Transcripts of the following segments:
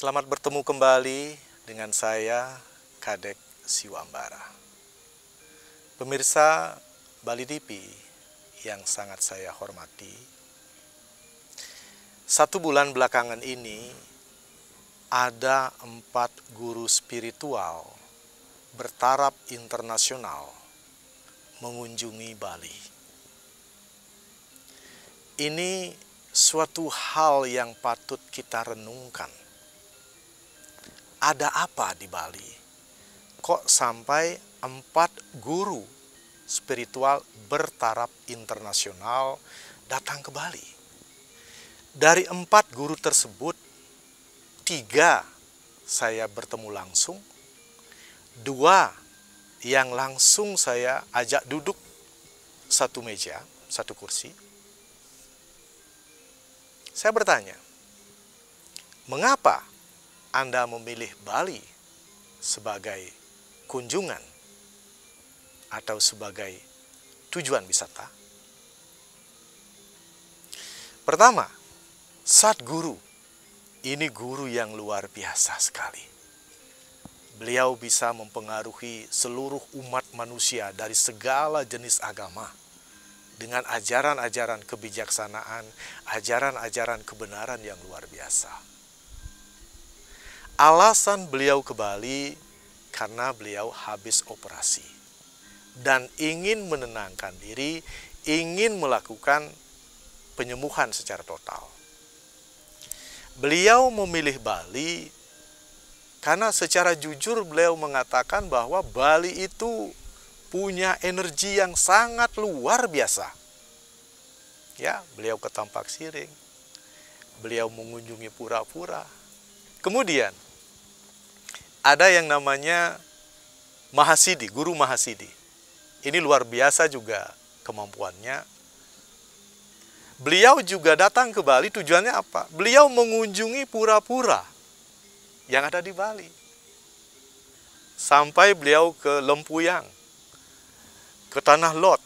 Selamat bertemu kembali dengan saya, Kadek Siwambara. Pemirsa Bali TV yang sangat saya hormati, 1 bulan belakangan ini ada 4 guru spiritual bertaraf internasional mengunjungi Bali. Ini suatu hal yang patut kita renungkan. Ada apa di Bali? Kok sampai 4 guru spiritual bertaraf internasional datang ke Bali? Dari 4 guru tersebut, 3 saya bertemu langsung, 2 yang langsung saya ajak duduk satu meja, satu kursi. Saya bertanya, mengapa Anda memilih Bali sebagai kunjungan atau sebagai tujuan wisata? Pertama, Sadguru. Ini guru yang luar biasa sekali. Beliau bisa mempengaruhi seluruh umat manusia dari segala jenis agama dengan ajaran-ajaran kebijaksanaan, ajaran-ajaran kebenaran yang luar biasa. Alasan beliau ke Bali karena beliau habis operasi dan ingin menenangkan diri, ingin melakukan penyembuhan secara total. Beliau memilih Bali karena secara jujur beliau mengatakan bahwa Bali itu punya energi yang sangat luar biasa. Ya, beliau ke Tampak Siring, beliau mengunjungi pura-pura. Kemudian ada yang namanya Mahasidi, Guru Mahasidi. Ini luar biasa juga kemampuannya. Beliau juga datang ke Bali, tujuannya apa? Beliau mengunjungi pura-pura yang ada di Bali. Sampai beliau ke Lempuyang, ke Tanah Lot,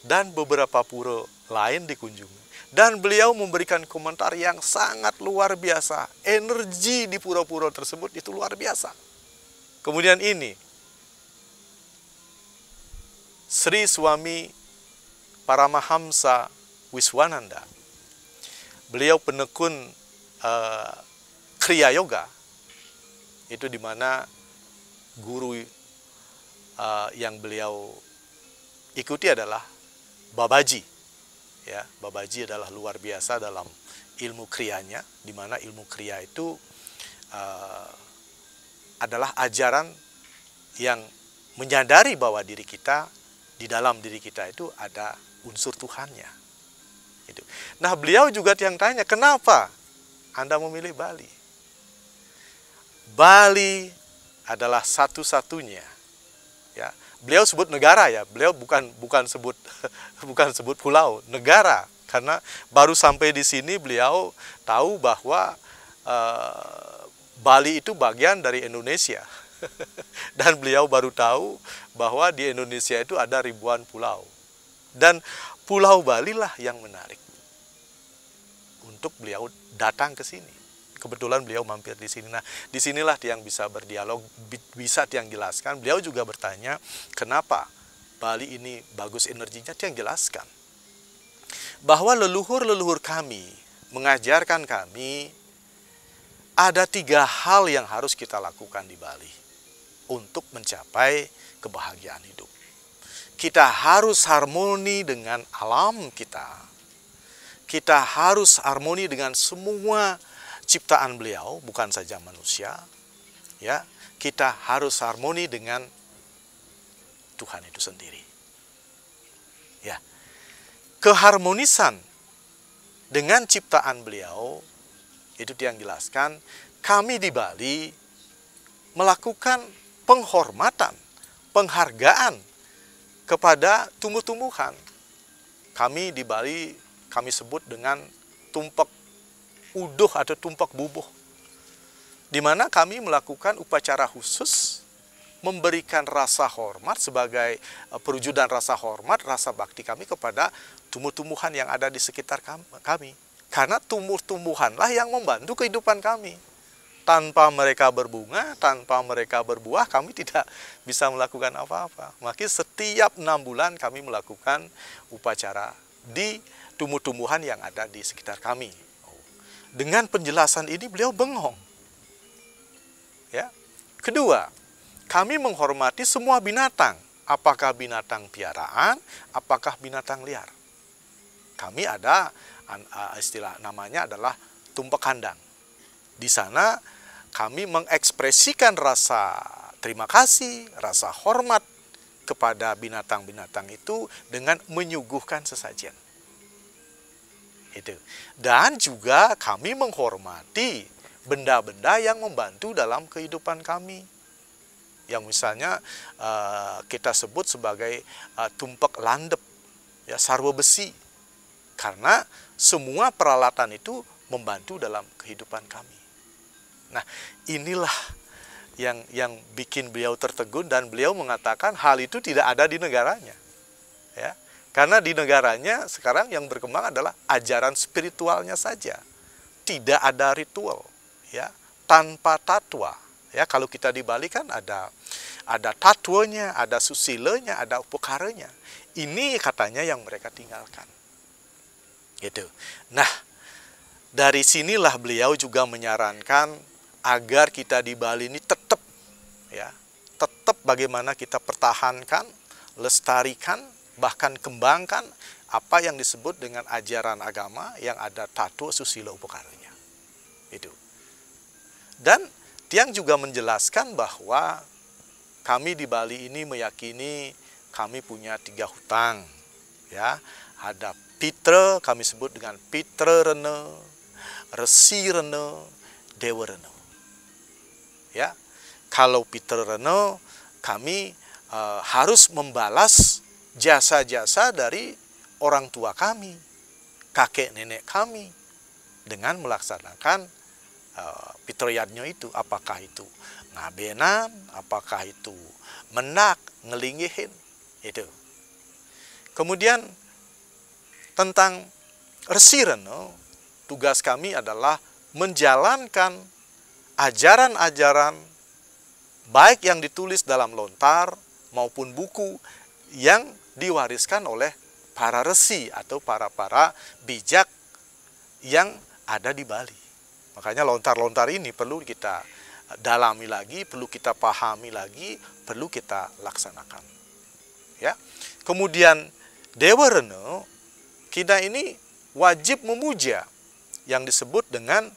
dan beberapa pura lain dikunjungi. Dan beliau memberikan komentar yang sangat luar biasa. Energi di pura-pura tersebut itu luar biasa. Kemudian ini, Sri Swami Paramahamsa Wiswananda. Beliau penekun Kriya Yoga. Itu di mana guru yang beliau ikuti adalah Babaji. Ya, Babaji adalah luar biasa dalam ilmu kriyanya, di mana ilmu kriya itu adalah ajaran yang menyadari bahwa diri kita, di dalam diri kita itu ada unsur Tuhannya. Gitu. Nah, beliau juga yang tanya, kenapa Anda memilih Bali? Bali adalah satu-satunya. Ya, beliau sebut negara ya, beliau bukan sebut pulau, negara, karena baru sampai di sini beliau tahu bahwa Bali itu bagian dari Indonesia. Dan beliau baru tahu bahwa di Indonesia itu ada ribuan pulau. Dan Pulau Bali lah yang menarik untuk beliau datang ke sini. Kebetulan beliau mampir di sini. Nah, disinilah Tiang bisa berdialog, bisa Tiang jelaskan. Beliau juga bertanya, kenapa Bali ini bagus energinya? Tiang jelaskan bahwa leluhur-leluhur kami mengajarkan kami ada 3 hal yang harus kita lakukan di Bali untuk mencapai kebahagiaan hidup. Kita harus harmoni dengan alam kita. Kita harus harmoni dengan semua ciptaan beliau, bukan saja manusia. Ya, kita harus harmoni dengan Tuhan itu sendiri. Ya. Keharmonisan dengan ciptaan beliau itu Tiang jelaskan, kami di Bali melakukan penghormatan, penghargaan kepada tumbuh-tumbuhan. Kami di Bali kami sebut dengan tumpak uduh atau tumpak bubuh, di mana kami melakukan upacara khusus memberikan rasa hormat sebagai perwujudan rasa hormat, rasa bakti kami kepada tumbuh-tumbuhan yang ada di sekitar kami. Karena tumbuh-tumbuhanlah yang membantu kehidupan kami. Tanpa mereka berbunga, tanpa mereka berbuah, kami tidak bisa melakukan apa-apa. Maka setiap 6 bulan kami melakukan upacara di tumbuh-tumbuhan yang ada di sekitar kami. Dengan penjelasan ini beliau bengong. Ya. Kedua, kami menghormati semua binatang. Apakah binatang piaraan, apakah binatang liar. Kami ada istilah namanya adalah tumpak kandang. Di sana kami mengekspresikan rasa terima kasih, rasa hormat kepada binatang-binatang itu dengan menyuguhkan sesajen. Itu. Dan juga kami menghormati benda-benda yang membantu dalam kehidupan kami. Yang misalnya kita sebut sebagai tumpak landep, ya, sarwa besi. Karena semua peralatan itu membantu dalam kehidupan kami. Nah, inilah yang bikin beliau tertegun, dan beliau mengatakan hal itu tidak ada di negaranya. Ya. Karena di negaranya sekarang yang berkembang adalah ajaran spiritualnya saja. Tidak ada ritual, ya, tanpa tatwa. Ya, kalau kita di Bali kan ada tatwanya, ada susilanya, ada upakaranya. Ini katanya yang mereka tinggalkan. Gitu. Nah, dari sinilah beliau juga menyarankan agar kita di Bali ini tetap bagaimana kita pertahankan, lestarikan, bahkan kembangkan apa yang disebut dengan ajaran agama yang ada tatwa susila upakaranya. Itu. Dan Tiang juga menjelaskan bahwa kami di Bali ini meyakini kami punya 3 hutang. Ya, ada Pitra, kami sebut dengan Pitra Rene, Resi Rene, Dewa Rene. Ya, kalau Pitra Rene, kami harus membalas jasa-jasa dari orang tua kami, kakek nenek kami, dengan melaksanakan pitrayadnya itu. Apakah itu ngabenan, apakah itu menak, ngelingihin, itu. Kemudian tentang Resi Rene, tugas kami adalah menjalankan ajaran-ajaran baik yang ditulis dalam lontar maupun buku yang diwariskan oleh para resi atau para bijak yang ada di Bali. Makanya lontar-lontar ini perlu kita dalami lagi, perlu kita pahami lagi, perlu kita laksanakan. Ya. Kemudian Dewa Rene, kita ini wajib memuja yang disebut dengan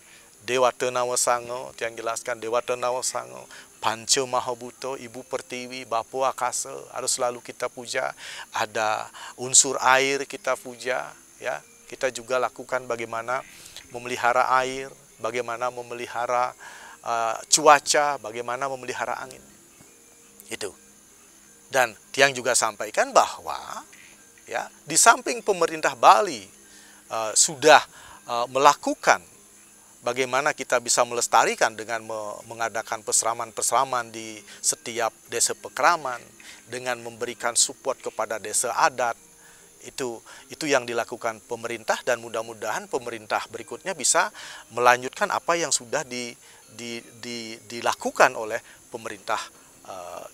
Dewata Nawasango, yang jelaskan Dewata Nawasango, Panca Mahabhuta, Ibu Pertiwi, Bapa Akasa, harus selalu kita puja. Ada unsur air kita puja, ya. Kita juga lakukan bagaimana memelihara air, bagaimana memelihara cuaca, bagaimana memelihara angin. Itu. Dan Tiang juga sampaikan bahwa ya, di samping pemerintah Bali sudah melakukan bagaimana kita bisa melestarikan dengan mengadakan peseraman-peseraman di setiap desa pekraman, dengan memberikan support kepada desa adat. Itu yang dilakukan pemerintah, dan mudah-mudahan pemerintah berikutnya bisa melanjutkan apa yang sudah dilakukan oleh pemerintah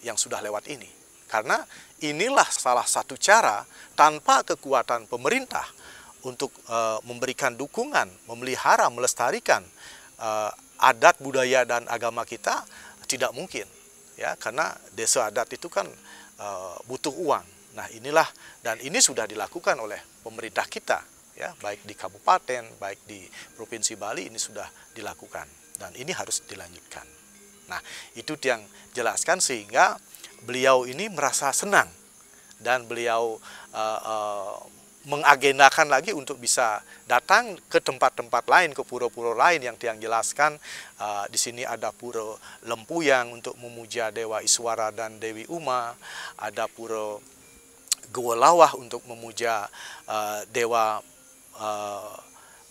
yang sudah lewat ini. Karena inilah salah satu cara tanpa kekuatan pemerintah untuk memberikan dukungan, memelihara, melestarikan adat, budaya, dan agama kita tidak mungkin. Ya, karena desa adat itu kan butuh uang. Nah, inilah, dan ini sudah dilakukan oleh pemerintah kita, ya, baik di kabupaten, baik di Provinsi Bali, ini sudah dilakukan. Dan ini harus dilanjutkan. Nah, itu yang jelaskan sehingga beliau ini merasa senang, dan beliau mengagendakan lagi untuk bisa datang ke tempat-tempat lain, ke pura-pura lain yang Tiang jelaskan. Di sini ada pura Lempuyang untuk memuja Dewa Iswara dan Dewi Uma, ada pura Goa Lawah untuk memuja Dewa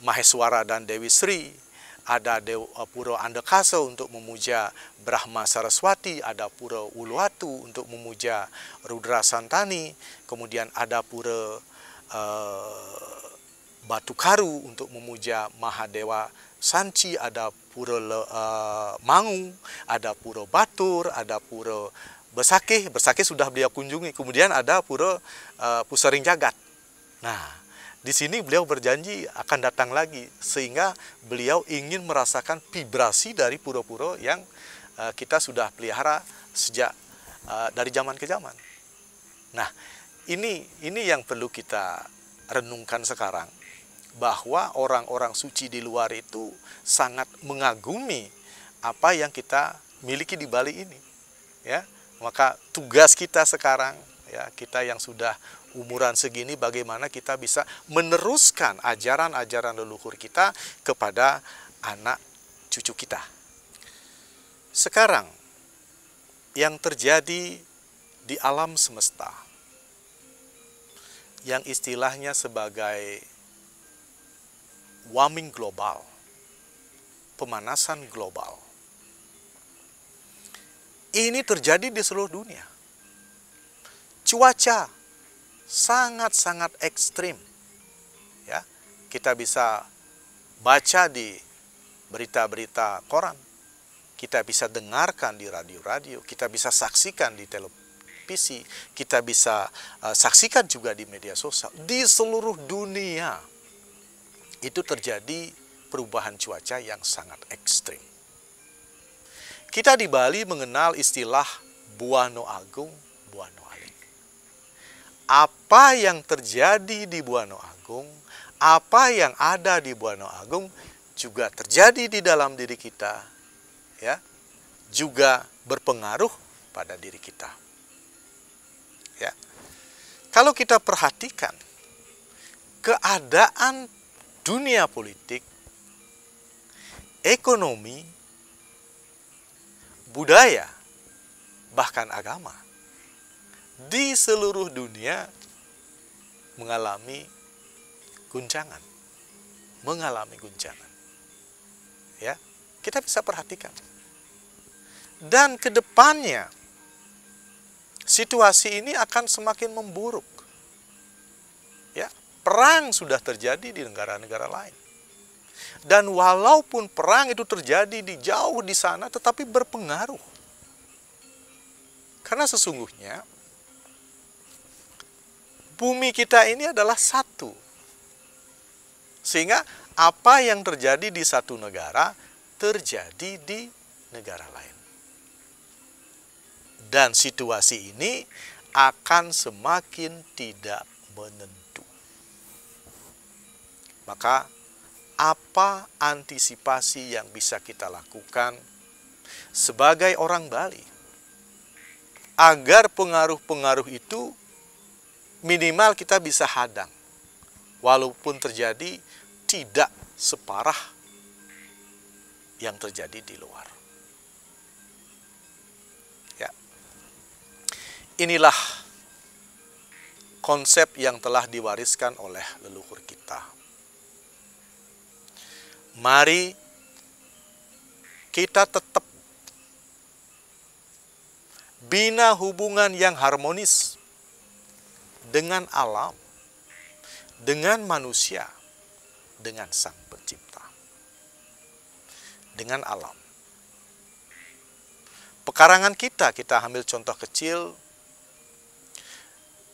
Maheswara dan Dewi Sri, ada pura Andekasa untuk memuja Brahma Saraswati, ada pura Uluwatu untuk memuja Rudra Santani, kemudian ada pura Batu Karu untuk memuja Mahadewa Sanci, ada pura Mangu, ada pura Batur, ada pura Besakih. Besakih sudah beliau kunjungi. Kemudian ada pura Pusaring Jagat. Nah, di sini beliau berjanji akan datang lagi, sehingga beliau ingin merasakan vibrasi dari pura-pura yang kita sudah pelihara sejak dari zaman ke zaman. Nah, ini yang perlu kita renungkan sekarang, bahwa orang-orang suci di luar itu sangat mengagumi apa yang kita miliki di Bali ini, ya. Maka tugas kita sekarang, ya, kita yang sudah umuran segini, bagaimana kita bisa meneruskan ajaran-ajaran leluhur kita kepada anak cucu kita. Sekarang yang terjadi di alam semesta, yang istilahnya sebagai warming global, pemanasan global, ini terjadi di seluruh dunia. Cuaca sangat-sangat ekstrim. Ya, kita bisa baca di berita-berita koran, kita bisa dengarkan di radio-radio, kita bisa saksikan di televisi, kita bisa saksikan juga di media sosial. Di seluruh dunia itu terjadi perubahan cuaca yang sangat ekstrim. Kita di Bali mengenal istilah Buano Agung, Buano Aling. Apa yang terjadi di Buano Agung, apa yang ada di Buano Agung juga terjadi di dalam diri kita, ya, juga berpengaruh pada diri kita. Ya. Kalau kita perhatikan keadaan dunia politik, ekonomi, budaya, bahkan agama di seluruh dunia mengalami guncangan. Ya, kita bisa perhatikan. Dan ke depannya situasi ini akan semakin memburuk. Ya, perang sudah terjadi di negara-negara lain. Dan walaupun perang itu terjadi di jauh di sana, tetapi berpengaruh. Karena sesungguhnya bumi kita ini adalah satu. Sehingga apa yang terjadi di satu negara terjadi di negara lain. Dan situasi ini akan semakin tidak menentu. Maka apa antisipasi yang bisa kita lakukan sebagai orang Bali agar pengaruh-pengaruh itu minimal kita bisa hadang, walaupun terjadi tidak separah yang terjadi di luar. Ya. Inilah konsep yang telah diwariskan oleh leluhur kita. Mari kita tetap bina hubungan yang harmonis dengan alam, dengan manusia, dengan Sang Pencipta, dengan alam. Pekarangan kita ambil contoh kecil.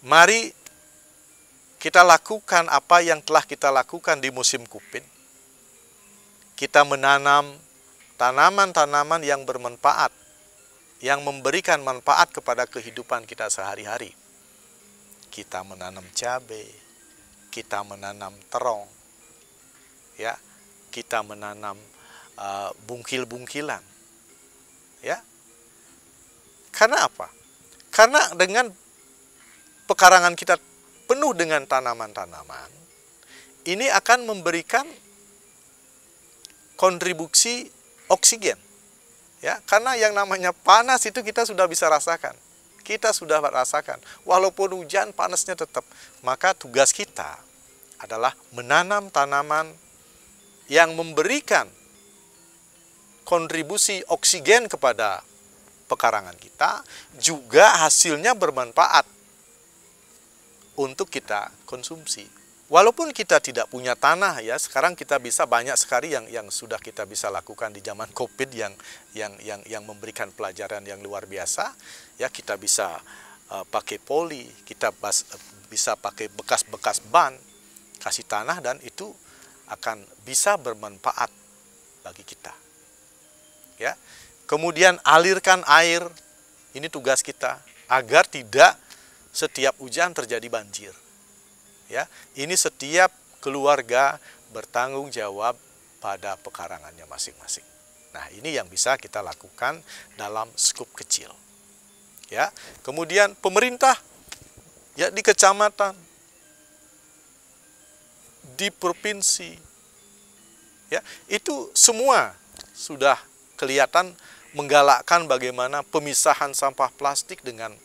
Mari kita lakukan apa yang telah kita lakukan di musim Kupin. Kita menanam tanaman-tanaman yang bermanfaat, yang memberikan manfaat kepada kehidupan kita sehari-hari. Kita menanam cabai, kita menanam terong, ya, kita menanam bungkil-bungkilan, ya. Karena apa? Karena dengan pekarangan kita penuh dengan tanaman-tanaman, ini akan memberikan kontribusi oksigen, ya, karena yang namanya panas itu kita sudah bisa rasakan, walaupun hujan panasnya tetap. Maka tugas kita adalah menanam tanaman yang memberikan kontribusi oksigen kepada pekarangan kita, juga hasilnya bermanfaat untuk kita konsumsi. Walaupun kita tidak punya tanah ya, sekarang kita bisa banyak sekali yang sudah kita bisa lakukan di zaman Covid yang memberikan pelajaran yang luar biasa. Ya, kita bisa pakai poli, kita bisa pakai bekas-bekas ban, kasih tanah, dan itu akan bisa bermanfaat bagi kita. Ya. Kemudian alirkan air, ini tugas kita agar tidak setiap hujan terjadi banjir. Ya, ini setiap keluarga bertanggung jawab pada pekarangannya masing-masing. Nah, ini yang bisa kita lakukan dalam skup kecil. Ya, kemudian pemerintah ya di kecamatan, di provinsi, ya itu semua sudah kelihatan menggalakkan bagaimana pemisahan sampah plastik dengan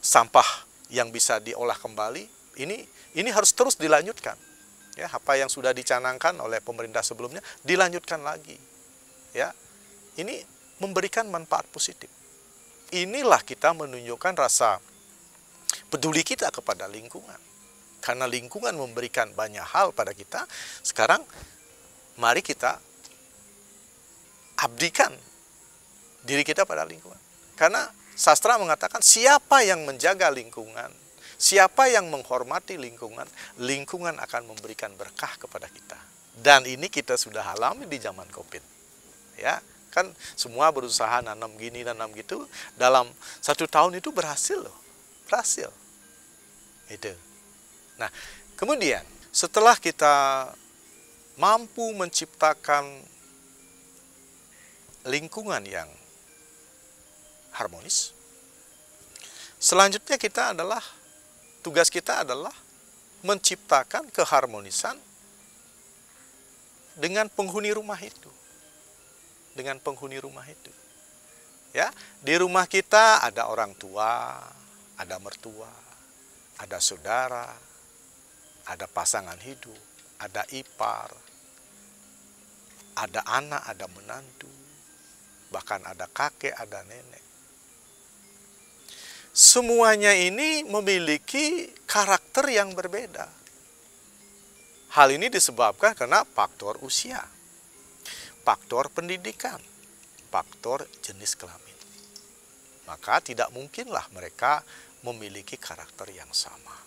sampah yang bisa diolah kembali. Ini harus terus dilanjutkan. Ya, apa yang sudah dicanangkan oleh pemerintah sebelumnya dilanjutkan lagi. Ya, ini memberikan manfaat positif. Inilah kita menunjukkan rasa peduli kita kepada lingkungan. Karena lingkungan memberikan banyak hal pada kita. Sekarang mari kita abdikan diri kita pada lingkungan. Karena sastra mengatakan siapa yang menjaga lingkungan, siapa yang menghormati lingkungan, lingkungan akan memberikan berkah kepada kita. Dan ini kita sudah alami di zaman Covid. Ya, kan semua berusaha nanam gini, nanam gitu. Dalam 1 tahun itu berhasil loh. Berhasil. Itu. Nah, kemudian setelah kita mampu menciptakan lingkungan yang harmonis, selanjutnya tugas kita adalah menciptakan keharmonisan dengan penghuni rumah itu. Dengan penghuni rumah itu. Ya, di rumah kita ada orang tua, ada mertua, ada saudara, ada pasangan hidup, ada ipar, ada anak, ada menantu, bahkan ada kakek, ada nenek. Semuanya ini memiliki karakter yang berbeda. Hal ini disebabkan karena faktor usia, faktor pendidikan, faktor jenis kelamin. Maka tidak mungkinlah mereka memiliki karakter yang sama.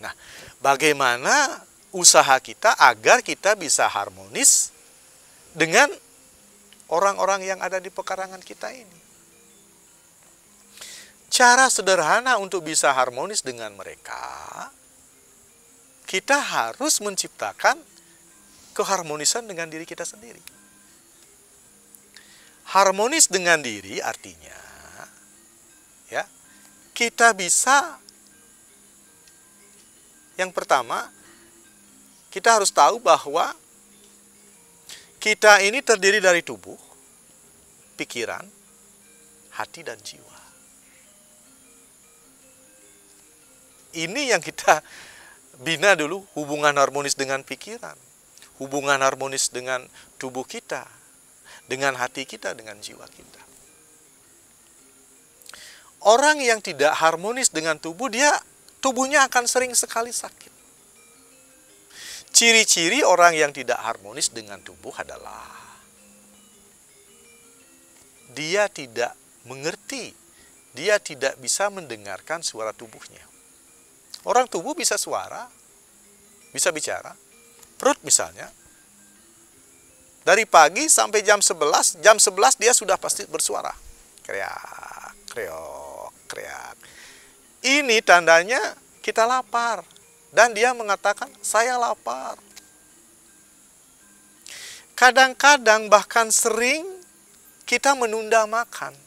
Nah, bagaimana usaha kita agar kita bisa harmonis dengan orang-orang yang ada di pekarangan kita ini? Cara sederhana untuk bisa harmonis dengan mereka, kita harus menciptakan keharmonisan dengan diri kita sendiri. Harmonis dengan diri artinya, ya, kita bisa, yang pertama, kita harus tahu bahwa kita ini terdiri dari tubuh, pikiran, hati, dan jiwa. Ini yang kita bina dulu, hubungan harmonis dengan pikiran, hubungan harmonis dengan tubuh kita, dengan hati kita, dengan jiwa kita. Orang yang tidak harmonis dengan tubuh, tubuhnya akan sering sekali sakit. Ciri-ciri orang yang tidak harmonis dengan tubuh adalah dia tidak mengerti, dia tidak bisa mendengarkan suara tubuhnya. Orang tubuh bisa suara, bisa bicara. Perut misalnya, dari pagi sampai jam 11 dia sudah pasti bersuara. Kriak, kriok, kriak. Ini tandanya kita lapar. Dan dia mengatakan, saya lapar. Kadang-kadang bahkan sering kita menunda makan.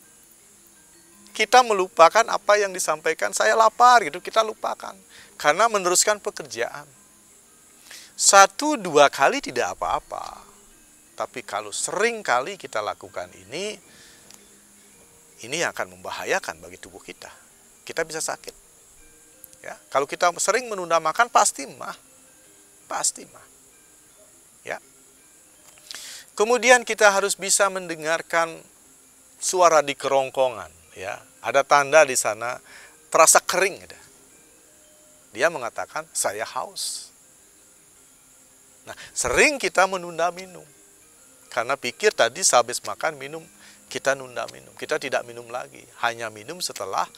Kita melupakan apa yang disampaikan, saya lapar gitu, kita lupakan. Karena meneruskan pekerjaan. 1-2 kali tidak apa-apa. Tapi kalau sering kali kita lakukan ini akan membahayakan bagi tubuh kita. Kita bisa sakit. Ya, kalau kita sering menunda makan, pasti mah. Ya. Kemudian kita harus bisa mendengarkan suara di kerongkongan. Ya, ada tanda di sana terasa kering. Dia mengatakan, saya haus. Nah, sering kita menunda minum. Karena pikir tadi sehabis makan minum, kita nunda minum. Kita tidak minum lagi. Hanya minum setelah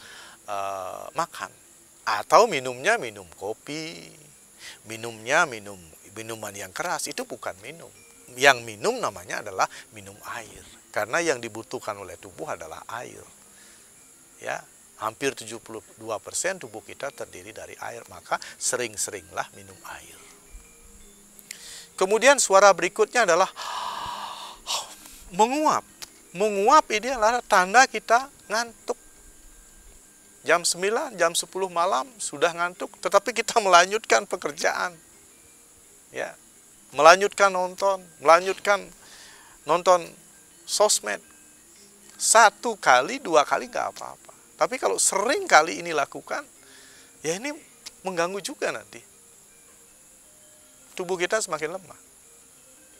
makan. Atau minumnya minum kopi. Minumnya minuman yang keras. Itu bukan minum. Yang minum namanya adalah minum air. Karena yang dibutuhkan oleh tubuh adalah air. Ya, hampir 72% tubuh kita terdiri dari air. Maka sering-seringlah minum air. Kemudian suara berikutnya adalah menguap. Menguap ini adalah tanda kita ngantuk. Jam 9, jam 10 malam sudah ngantuk, tetapi kita melanjutkan pekerjaan. Ya. Melanjutkan nonton sosmed. 1 kali, 2 kali nggak apa-apa. Tapi kalau sering kali ini lakukan, ya ini mengganggu juga nanti. Tubuh kita semakin lemah.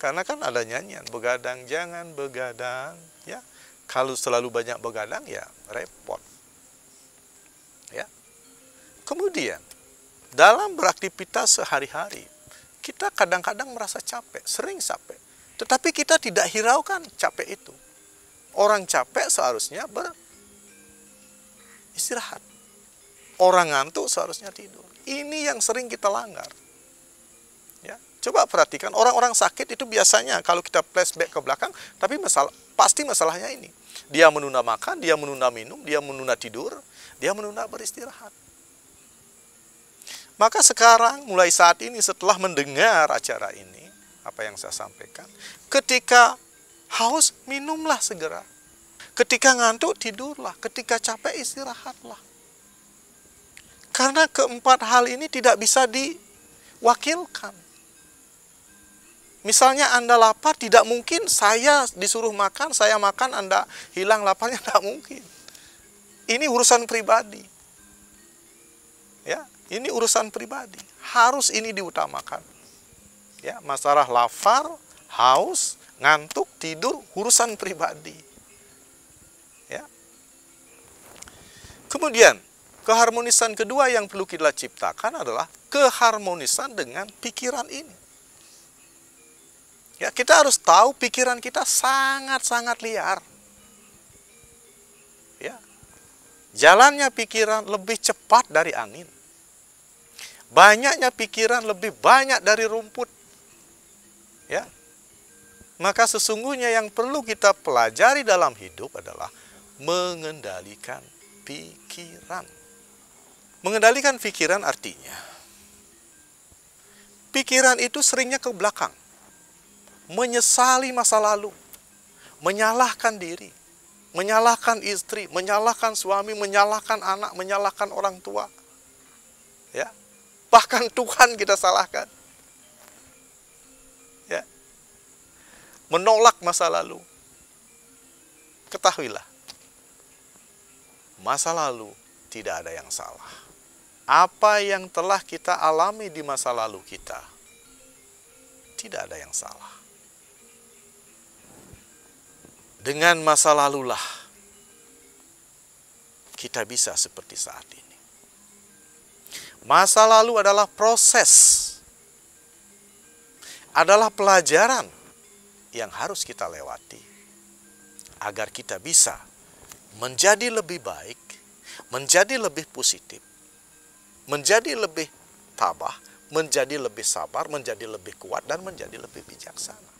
Karena kan ada nyanyian, begadang jangan begadang, ya. Kalau selalu banyak begadang ya repot. Ya. Kemudian dalam beraktivitas sehari-hari, kita kadang-kadang merasa capek, sering capek. Tetapi kita tidak hiraukan capek itu. Orang capek seharusnya beristirahat. Orang ngantuk seharusnya tidur. Ini yang sering kita langgar. Ya. Coba perhatikan, orang-orang sakit itu biasanya kalau kita flashback ke belakang, tapi pasti masalahnya ini. Dia menunda makan, dia menunda minum, dia menunda tidur, dia menunda beristirahat. Maka sekarang, mulai saat ini, setelah mendengar acara ini, apa yang saya sampaikan, ketika haus, minumlah segera. Ketika ngantuk, tidurlah. Ketika capek, istirahatlah. Karena keempat hal ini tidak bisa diwakilkan. Misalnya Anda lapar, tidak mungkin saya disuruh makan, saya makan, Anda hilang laparnya, tidak mungkin. Ini urusan pribadi. Ya, ini urusan pribadi. Harus ini diutamakan. Ya, masalah lapar, haus, ngantuk, tidur, urusan pribadi. Ya. Kemudian, keharmonisan kedua yang perlu kita ciptakan adalah keharmonisan dengan pikiran ini. Ya, kita harus tahu pikiran kita sangat-sangat liar. Ya. Jalannya pikiran lebih cepat dari angin. Banyaknya pikiran lebih banyak dari rumput. Ya. Maka sesungguhnya yang perlu kita pelajari dalam hidup adalah mengendalikan pikiran. Mengendalikan pikiran artinya pikiran itu seringnya ke belakang. Menyesali masa lalu, menyalahkan diri, menyalahkan istri, menyalahkan suami, menyalahkan anak, menyalahkan orang tua. Ya. Bahkan Tuhan kita salahkan. Ya. Menolak masa lalu. Ketahuilah, masa lalu tidak ada yang salah. Apa yang telah kita alami di masa lalu kita, tidak ada yang salah. Dengan masa lalulah kita bisa seperti saat ini. Masa lalu adalah proses, adalah pelajaran yang harus kita lewati agar kita bisa menjadi lebih baik, menjadi lebih positif, menjadi lebih tabah, menjadi lebih sabar, menjadi lebih kuat, dan menjadi lebih bijaksana.